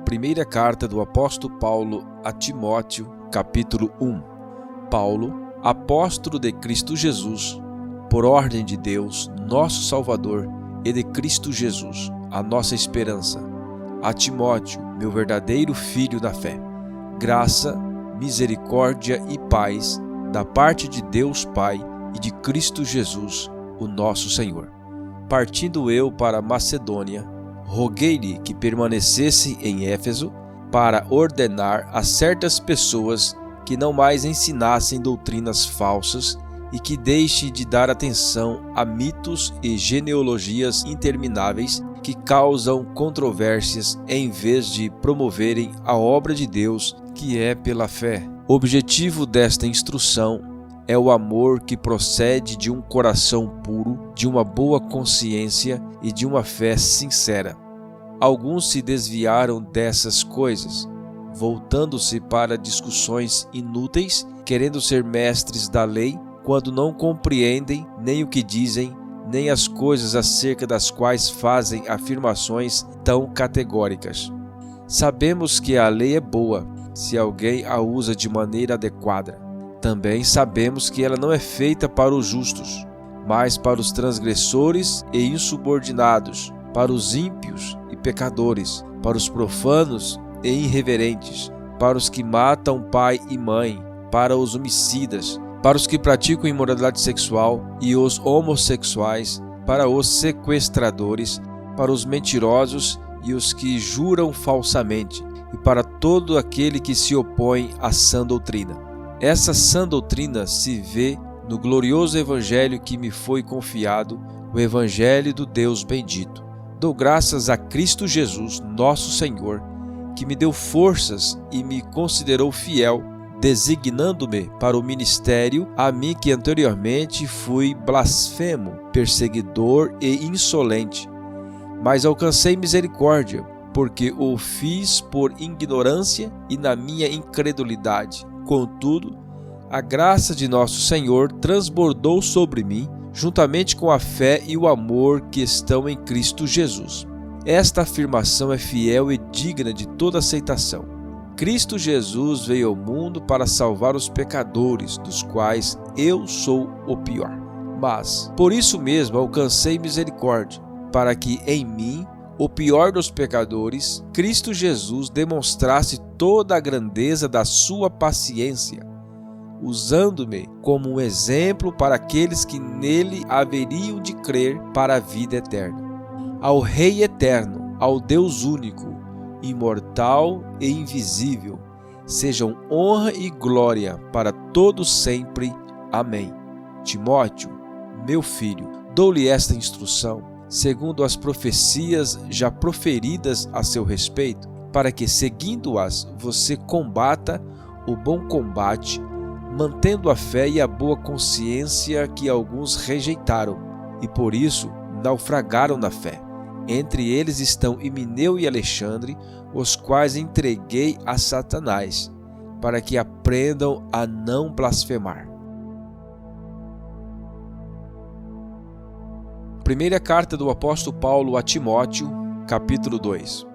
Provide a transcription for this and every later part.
Primeira carta do apóstolo Paulo a Timóteo, capítulo 1. Paulo, apóstolo de Cristo Jesus, por ordem de Deus, nosso Salvador, e de Cristo Jesus, a nossa esperança, a Timóteo, meu verdadeiro filho na fé. Graça, misericórdia e paz da parte de Deus Pai e de Cristo Jesus, o nosso Senhor. Partindo eu para Macedônia, roguei-lhe que permanecesse em Éfeso para ordenar a certas pessoas que não mais ensinassem doutrinas falsas e que deixem de dar atenção a mitos e genealogias intermináveis que causam controvérsias em vez de promoverem a obra de Deus, que é pela fé. O objetivo desta instrução é o amor que procede de um coração puro, de uma boa consciência e de uma fé sincera. Alguns se desviaram dessas coisas, voltando-se para discussões inúteis, querendo ser mestres da lei, quando não compreendem nem o que dizem, nem as coisas acerca das quais fazem afirmações tão categóricas. Sabemos que a lei é boa, se alguém a usa de maneira adequada. Também sabemos que ela não é feita para os justos, mas para os transgressores e insubordinados, para os ímpios e pecadores, para os profanos e irreverentes, para os que matam pai e mãe, para os homicidas, para os que praticam imoralidade sexual e os homossexuais, para os sequestradores, para os mentirosos e os que juram falsamente, e para todo aquele que se opõe à sã doutrina. Essa sã doutrina se vê no glorioso evangelho que me foi confiado, o evangelho do Deus bendito. Dou graças a Cristo Jesus, nosso Senhor, que me deu forças e me considerou fiel, designando-me para o ministério, a mim que anteriormente fui blasfemo, perseguidor e insolente. Mas alcancei misericórdia, porque o fiz por ignorância e na minha incredulidade. Contudo, a graça de nosso Senhor transbordou sobre mim, juntamente com a fé e o amor que estão em Cristo Jesus. Esta afirmação é fiel e digna de toda aceitação. Cristo Jesus veio ao mundo para salvar os pecadores, dos quais eu sou o pior. Mas, por isso mesmo, alcancei misericórdia, para que em mim, o pior dos pecadores, Cristo Jesus demonstrasse toda a grandeza da sua paciência, usando-me como um exemplo para aqueles que nele haveriam de crer para a vida eterna. Ao Rei eterno, ao Deus único, imortal e invisível, sejam honra e glória para todos sempre. Amém. Timóteo, meu filho, dou-lhe esta instrução, segundo as profecias já proferidas a seu respeito, para que, seguindo-as, você combata o bom combate, mantendo a fé e a boa consciência que alguns rejeitaram, e por isso naufragaram na fé. Entre eles estão Himeneu e Alexandre, os quais entreguei a Satanás, para que aprendam a não blasfemar. Primeira carta do apóstolo Paulo a Timóteo, capítulo 2.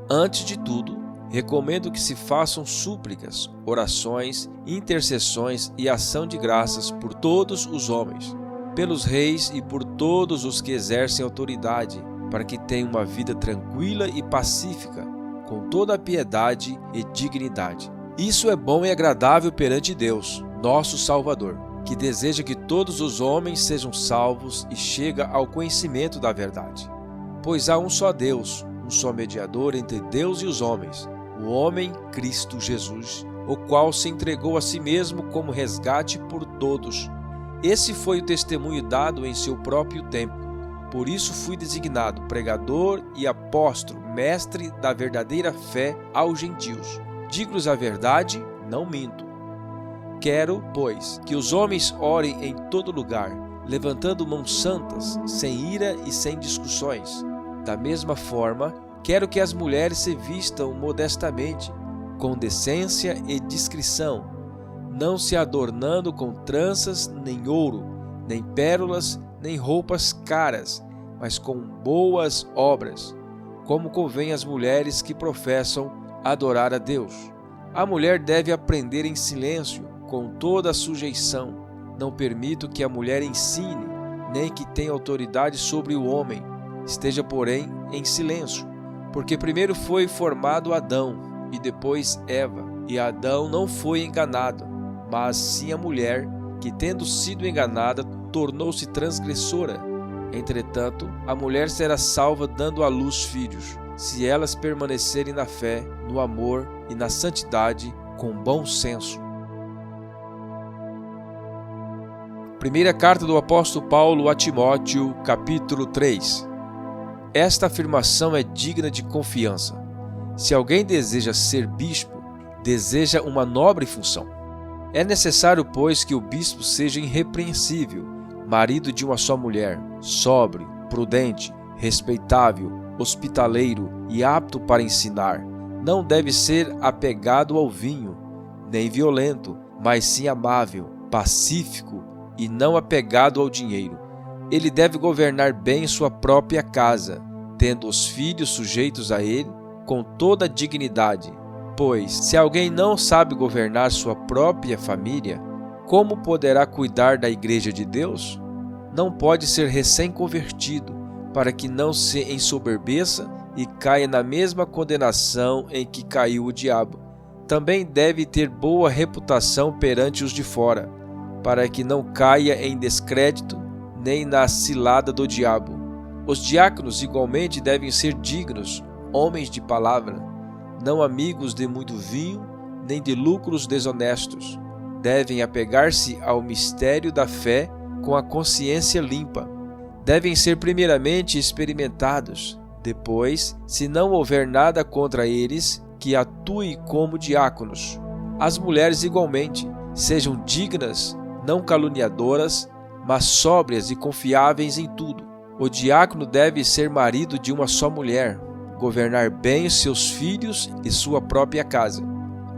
Antes de tudo, recomendo que se façam súplicas, orações, intercessões e ação de graças por todos os homens, pelos reis e por todos os que exercem autoridade, para que tenham uma vida tranquila e pacífica, com toda a piedade e dignidade. Isso é bom e agradável perante Deus, nosso Salvador, que deseja que todos os homens sejam salvos e cheguem ao conhecimento da verdade. Pois há um só Deus, um só mediador entre Deus e os homens, o homem Cristo Jesus, o qual se entregou a si mesmo como resgate por todos. Esse foi o testemunho dado em seu próprio tempo. Por isso fui designado pregador e apóstolo, mestre da verdadeira fé aos gentios. Digo-lhes a verdade, não minto. Quero, pois, que os homens orem em todo lugar, levantando mãos santas, sem ira e sem discussões. Da mesma forma, quero que as mulheres se vistam modestamente, com decência e discrição, não se adornando com tranças, nem ouro, nem pérolas, nem roupas caras, mas com boas obras, como convém às mulheres que professam adorar a Deus. A mulher deve aprender em silêncio, com toda a sujeição. Não permito que a mulher ensine, nem que tenha autoridade sobre o homem. Esteja, porém, em silêncio, porque primeiro foi formado Adão e depois Eva, e Adão não foi enganado, mas sim a mulher, que tendo sido enganada, tornou-se transgressora. Entretanto, a mulher será salva dando à luz filhos, se elas permanecerem na fé, no amor e na santidade, com bom senso. Primeira carta do apóstolo Paulo a Timóteo, capítulo 3. Esta afirmação é digna de confiança. Se alguém deseja ser bispo, deseja uma nobre função. É necessário, pois, que o bispo seja irrepreensível, marido de uma só mulher, sóbrio, prudente, respeitável, hospitaleiro e apto para ensinar. Não deve ser apegado ao vinho, nem violento, mas sim amável, pacífico e não apegado ao dinheiro. Ele deve governar bem sua própria casa, tendo os filhos sujeitos a ele com toda a dignidade. Pois, se alguém não sabe governar sua própria família, como poderá cuidar da igreja de Deus? Não pode ser recém-convertido, para que não se ensoberbeça e caia na mesma condenação em que caiu o diabo. Também deve ter boa reputação perante os de fora, para que não caia em descrédito nem na cilada do diabo. Os diáconos igualmente devem ser dignos, homens de palavra, não amigos de muito vinho, nem de lucros desonestos. Devem apegar-se ao mistério da fé com a consciência limpa. Devem ser primeiramente experimentados. Depois, se não houver nada contra eles, que atue como diáconos. As mulheres igualmente sejam dignas, não caluniadoras, mas sóbrias e confiáveis em tudo. O diácono deve ser marido de uma só mulher, governar bem seus filhos e sua própria casa.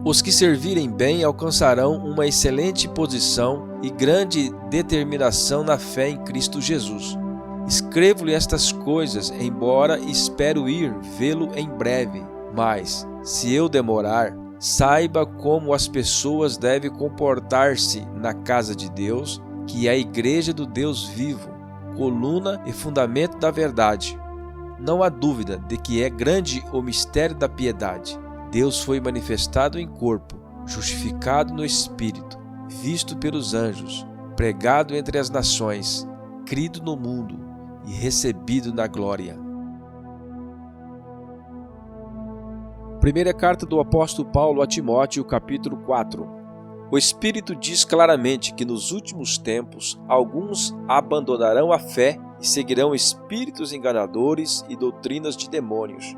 Os que servirem bem alcançarão uma excelente posição e grande determinação na fé em Cristo Jesus. Escrevo-lhe estas coisas, embora espero ir vê-lo em breve. Mas, se eu demorar, saiba como as pessoas devem comportar-se na casa de Deus, que é a igreja do Deus vivo, coluna e fundamento da verdade. Não há dúvida de que é grande o mistério da piedade. Deus foi manifestado em corpo, justificado no Espírito, visto pelos anjos, pregado entre as nações, crido no mundo e recebido na glória. Primeira carta do apóstolo Paulo a Timóteo, capítulo 4. O Espírito diz claramente que nos últimos tempos alguns abandonarão a fé e seguirão espíritos enganadores e doutrinas de demônios.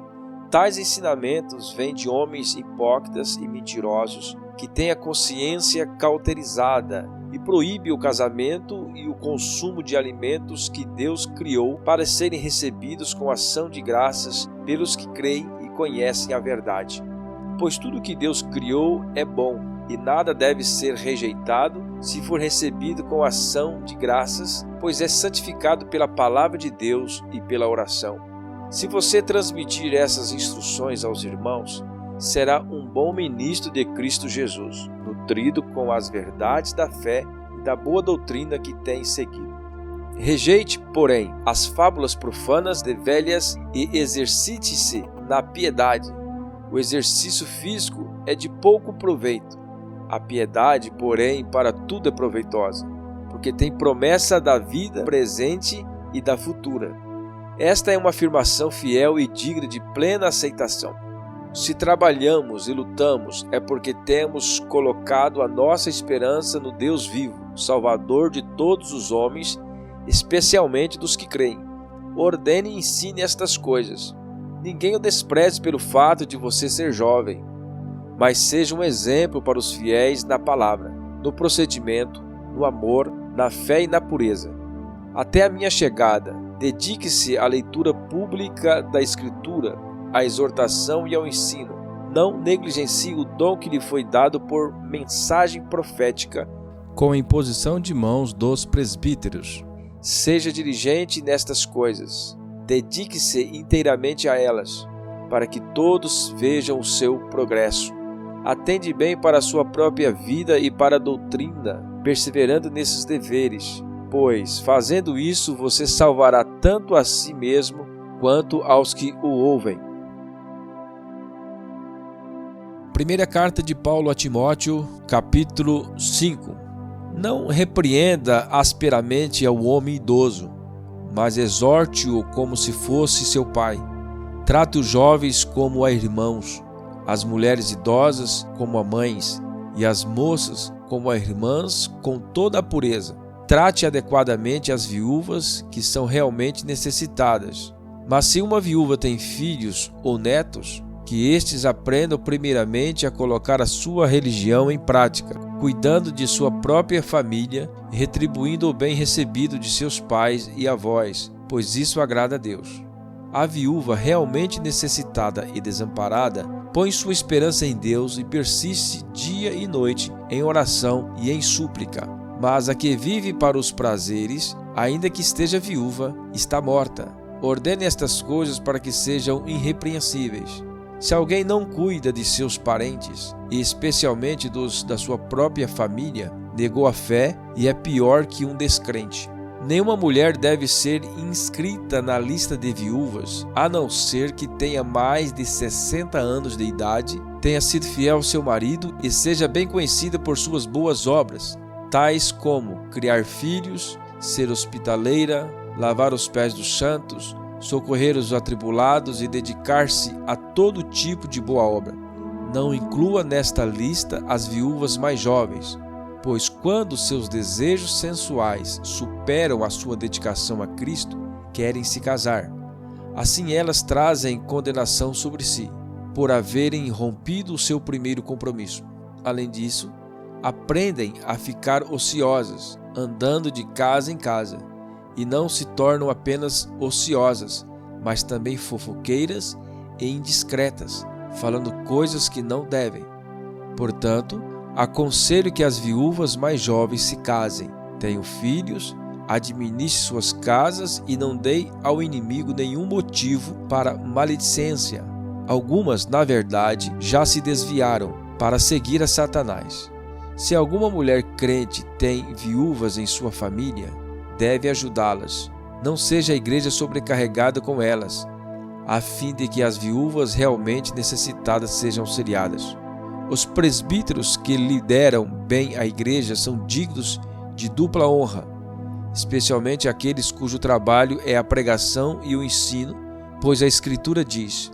Tais ensinamentos vêm de homens hipócritas e mentirosos, que têm a consciência cauterizada e proíbe o casamento e o consumo de alimentos que Deus criou para serem recebidos com ação de graças pelos que creem e conhecem a verdade. Pois tudo que Deus criou é bom, e nada deve ser rejeitado se for recebido com ação de graças, pois é santificado pela palavra de Deus e pela oração. Se você transmitir essas instruções aos irmãos, será um bom ministro de Cristo Jesus, nutrido com as verdades da fé e da boa doutrina que tem seguido. Rejeite, porém, as fábulas profanas de velhas e exercite-se na piedade. O exercício físico é de pouco proveito. A piedade, porém, para tudo é proveitosa, porque tem promessa da vida presente e da futura. Esta é uma afirmação fiel e digna de plena aceitação. Se trabalhamos e lutamos, é porque temos colocado a nossa esperança no Deus vivo, Salvador de todos os homens, especialmente dos que creem. Ordene e ensine estas coisas. Ninguém o despreze pelo fato de você ser jovem, mas seja um exemplo para os fiéis na palavra, no procedimento, no amor, na fé e na pureza. Até a minha chegada, dedique-se à leitura pública da Escritura, à exortação e ao ensino. Não negligencie o dom que lhe foi dado por mensagem profética, com a imposição de mãos dos presbíteros. Seja diligente nestas coisas. Dedique-se inteiramente a elas. para que todos vejam o seu progresso. Atende bem para a sua própria vida e para a doutrina, perseverando nesses deveres, pois, fazendo isso, você salvará tanto a si mesmo quanto aos que o ouvem. Primeira carta de Paulo a Timóteo, capítulo 5. Não repreenda asperamente ao homem idoso, mas exorte-o como se fosse seu pai. Trate os jovens como a irmãos, as mulheres idosas como a mães e as moças como a irmãs com toda a pureza. Trate adequadamente as viúvas que são realmente necessitadas. Mas se uma viúva tem filhos ou netos, que estes aprendam primeiramente a colocar a sua religião em prática, cuidando de sua própria família e retribuindo o bem recebido de seus pais e avós, pois isso agrada a Deus. A viúva realmente necessitada e desamparada põe sua esperança em Deus e persiste dia e noite em oração e em súplica. Mas a que vive para os prazeres, ainda que esteja viúva, está morta. Ordene estas coisas para que sejam irrepreensíveis. Se alguém não cuida de seus parentes, e especialmente dos da sua própria família, negou a fé e é pior que um descrente. Nenhuma mulher deve ser inscrita na lista de viúvas, a não ser que tenha mais de 60 anos de idade, tenha sido fiel ao seu marido e seja bem conhecida por suas boas obras, tais como criar filhos, ser hospitaleira, lavar os pés dos santos, socorrer os atribulados e dedicar-se a todo tipo de boa obra. Não inclua nesta lista as viúvas mais jovens, pois quando seus desejos sensuais superam a sua dedicação a Cristo, querem se casar. Assim elas trazem condenação sobre si, por haverem rompido o seu primeiro compromisso. Além disso, aprendem a ficar ociosas, andando de casa em casa, e não se tornam apenas ociosas, mas também fofoqueiras e indiscretas, falando coisas que não devem. Portanto, aconselho que as viúvas mais jovens se casem, tenham filhos, administre suas casas e não dê ao inimigo nenhum motivo para maledicência. Algumas, na verdade, já se desviaram para seguir a Satanás. Se alguma mulher crente tem viúvas em sua família, deve ajudá-las. Não seja a igreja sobrecarregada com elas, a fim de que as viúvas realmente necessitadas sejam auxiliadas. Os presbíteros que lideram bem a igreja são dignos de dupla honra, especialmente aqueles cujo trabalho é a pregação e o ensino, pois a Escritura diz: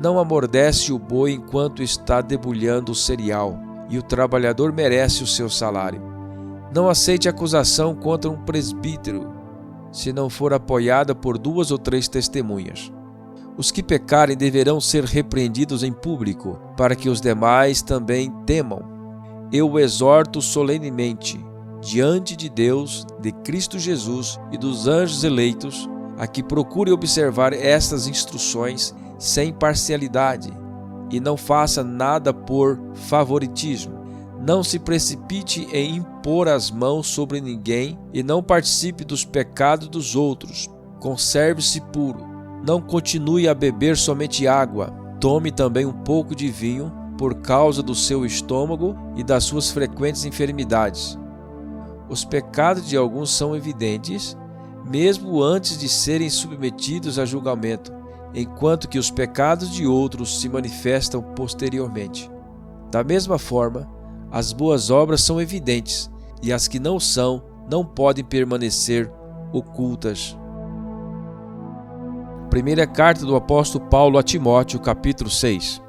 não amordece o boi enquanto está debulhando o cereal, e o trabalhador merece o seu salário. Não aceite acusação contra um presbítero, se não for apoiada por 2 ou 3 testemunhas. Os que pecarem deverão ser repreendidos em público, para que os demais também temam. Eu o exorto solenemente, diante de Deus, de Cristo Jesus e dos anjos eleitos, a que procure observar estas instruções sem parcialidade, e não faça nada por favoritismo. Não se precipite em impor as mãos sobre ninguém e não participe dos pecados dos outros. Conserve-se puro. Não continue a beber somente água. Tome também um pouco de vinho por causa do seu estômago e das suas frequentes enfermidades. Os pecados de alguns são evidentes, mesmo antes de serem submetidos a julgamento, enquanto que os pecados de outros se manifestam posteriormente. Da mesma forma, as boas obras são evidentes, e as que não são, não podem permanecer ocultas. Primeira carta do apóstolo Paulo a Timóteo, capítulo 6.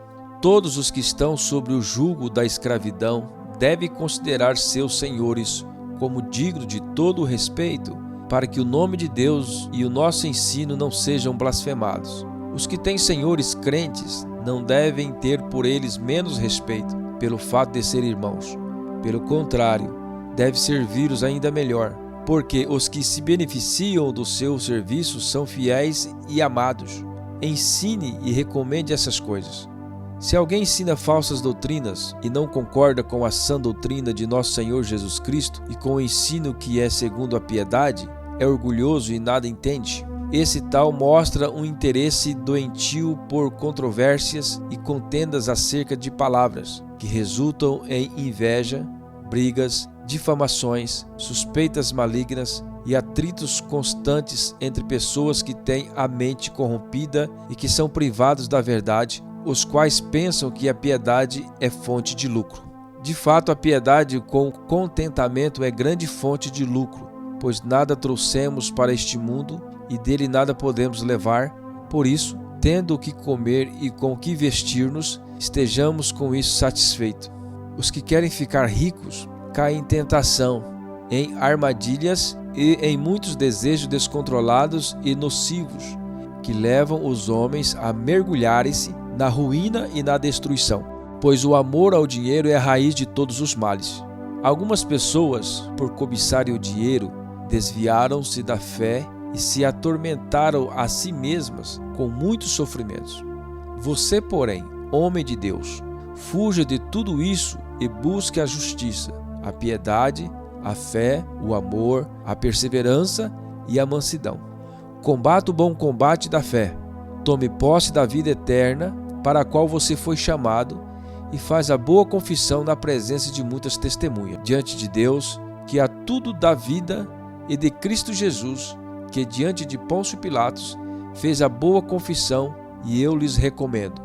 Todos os que estão sobre o jugo da escravidão devem considerar seus senhores como digno de todo o respeito, para que o nome de Deus e o nosso ensino não sejam blasfemados. Os que têm senhores crentes não devem ter por eles menos respeito, pelo fato de serem irmãos. Pelo contrário, deve servi-los ainda melhor, porque os que se beneficiam do seu serviço são fiéis e amados. Ensine e recomende essas coisas. Se alguém ensina falsas doutrinas e não concorda com a sã doutrina de nosso Senhor Jesus Cristo e com o ensino que é segundo a piedade, é orgulhoso e nada entende. Esse tal mostra um interesse doentio por controvérsias e contendas acerca de palavras, que resultam em inveja, brigas, difamações, suspeitas malignas e atritos constantes entre pessoas que têm a mente corrompida e que são privados da verdade, os quais pensam que a piedade é fonte de lucro. De fato, a piedade com contentamento é grande fonte de lucro, pois nada trouxemos para este mundo e dele nada podemos levar. Por isso, tendo o que comer e com o que vestir-nos, estejamos com isso satisfeitos. Os que querem ficar ricos caem em tentação, em armadilhas e em muitos desejos descontrolados e nocivos, que levam os homens a mergulharem-se na ruína e na destruição, pois o amor ao dinheiro é a raiz de todos os males. Algumas pessoas, por cobiçarem o dinheiro, desviaram-se da fé e se atormentaram a si mesmas com muitos sofrimentos. Você, porém, homem de Deus, fuja de tudo isso e busque a justiça, a piedade, a fé, o amor, a perseverança e a mansidão. Combata o bom combate da fé. Tome posse da vida eterna, para a qual você foi chamado, e faz a boa confissão na presença de muitas testemunhas, diante de Deus, que a tudo dá vida, e de Cristo Jesus, que diante de Pôncio Pilatos fez a boa confissão, e eu lhes recomendo.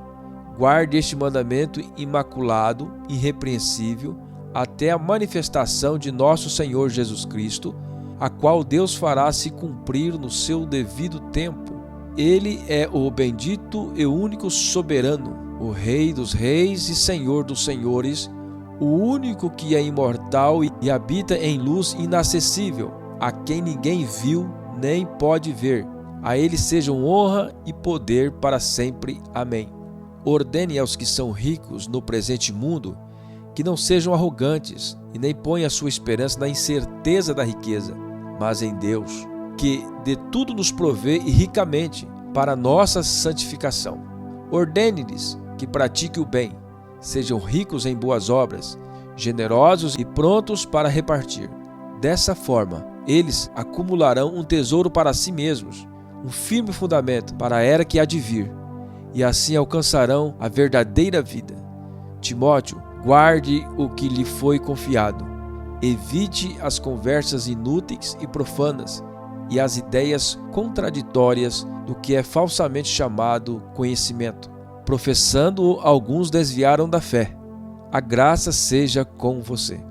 Guarde este mandamento imaculado, irrepreensível, até a manifestação de nosso Senhor Jesus Cristo, a qual Deus fará se cumprir no seu devido tempo. Ele é o bendito e único soberano, o Rei dos reis e Senhor dos senhores, o único que é imortal e habita em luz inacessível, a quem ninguém viu nem pode ver. A ele sejam honra e poder para sempre. Amém. Ordene aos que são ricos no presente mundo que não sejam arrogantes e nem ponham a sua esperança na incerteza da riqueza, mas em Deus, que de tudo nos provê e ricamente para nossa santificação. Ordene-lhes que pratiquem o bem, sejam ricos em boas obras, generosos e prontos para repartir. Dessa forma, eles acumularão um tesouro para si mesmos, um firme fundamento para a era que há de vir, e assim alcançarão a verdadeira vida. Timóteo, guarde o que lhe foi confiado. Evite as conversas inúteis e profanas e as ideias contraditórias do que é falsamente chamado conhecimento. Professando-o, alguns desviaram da fé. A graça seja com você.